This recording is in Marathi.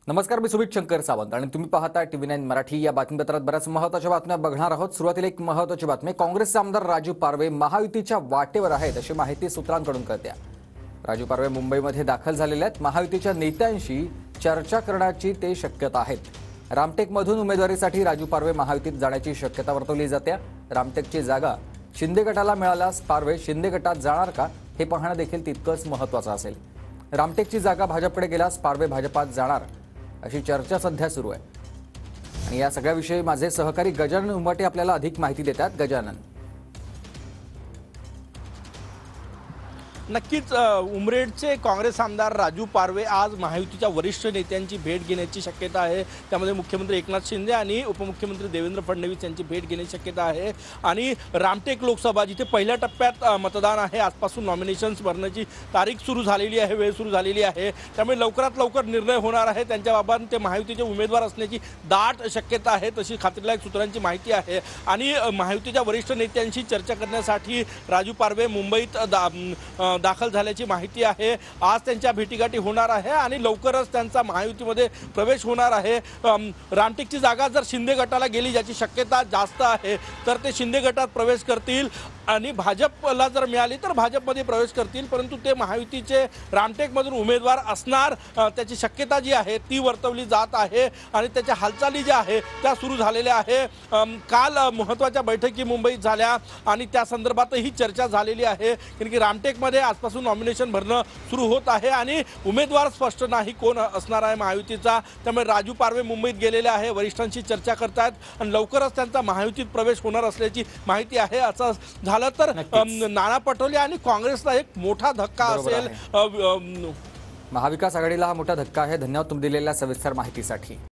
नमस्कार, मी सुमित शंकर सावंत आणि तुम्ही पाहता TV9 मराठी। या बातमीपत्रात बऱ्याच महत्त्वाच्या बातम्या बघणार आहोत। सुरुवातीला एक महत्त्वाची बातमी, काँग्रेसचे आमदार राजू पारवे महायुतीच्या वाटेवर आहेत अशी माहिती सूत्रांकडून कळते। राजू पारवे मुंबईमध्ये दाखल झालेले आहेत। महायुतीच्या नेत्यांशी चर्चा करण्याची ते शक्यता आहेत। रामटेकमधून उमेदवारीसाठी राजू पारवे महायुतीत जाण्याची शक्यता वर्तवली जाते। रामटेकची जागा शिंदे गटाला मिळाल्यास पारवे शिंदे गटात जाणार का हे पाहणं देखील तितकंच महत्त्वाचं असेल। रामटेकची जागा भाजपकडे गेल्यास पारवे भाजपात जाणार अशी चर्चा सध्या सुरू आहे। आणि या सगळ्याविषयी माझे सहकारी गजानन उंबाटे आपल्याला अधिक माहिती देतात। गजानन, नक्कीच उमरेडचे काँग्रेस आमदार राजू पारवे आज महायुतीच्या वरिष्ठ नेत्यांची भेट घेण्याची शक्यता आहे। त्यामध्ये मुख्यमंत्री एकनाथ शिंदे आणि उपमुख्यमंत्री देवेंद्र फडणवीस यांची भेट घेण्याची शक्यता आहे। आणि रामटेक लोकसभा जिथे पहिल्या टप्प्यात मतदान आहे, आजपासून नॉमिनेशन्स भरण्याची तारीख सुरू झालेली आहे, वेळ सुरू झालेली आहे। त्यामुळे लवकरात लवकर निर्णय होणार आहे। त्यांच्याबाबत ते महायुतीचे उमेदवार असण्याची दाट शक्यता आहे, तशी खात्रीलायक सूत्रांची माहिती आहे। आणि महायुतीच्या वरिष्ठ नेत्यांशी चर्चा करण्यासाठी राजू पारवे मुंबईत दाखल झाल्याची माहिती आहे। आज त्यांच्या भेटीगाठी होणार आहे आणि लवकरच त्यांचा महायुतीमध्ये प्रवेश होणार आहे। रामटेकची जागा जर शिंदे गटाला गेली, ज्याची शक्यता जास्त आहे, तर ते शिंदे गटात प्रवेश करतील आणि भाजपला जर मिळाली तर भाजपमध्ये प्रवेश करतील। परंतु ते महायुतीचे रामटेकमधून उमेदवार असणार त्याची शक्यता जी आहे ती वर्तवली जात आहे आणि त्याच्या हालचाली ज्या आहे त्या सुरू झालेल्या आहे। काल महत्त्वाच्या बैठकी मुंबईत झाल्या आणि त्या संदर्भातही चर्चा झालेली आहे, कारण की रामटेकमध्ये आजपासून नॉमिनेशन भरणं सुरू होत आहे आणि उमेदवार स्पष्ट नाही कोण असणार आहे महायुतीचा। त्यामुळे राजू पारवे मुंबईत गेलेले आहे, वरिष्ठांशी चर्चा करतात आणि लवकरच त्यांचा महायुतीत प्रवेश होणार असल्याची माहिती आहे। असं झालं तर नाना पटोले आणि काँग्रेसला एक मोठा धक्का असेल। महाविकास आघाडीला हा मोठा धक्का आहे। धन्यवाद तुम्ही दिलेल्या सविस्तर माहितीसाठी।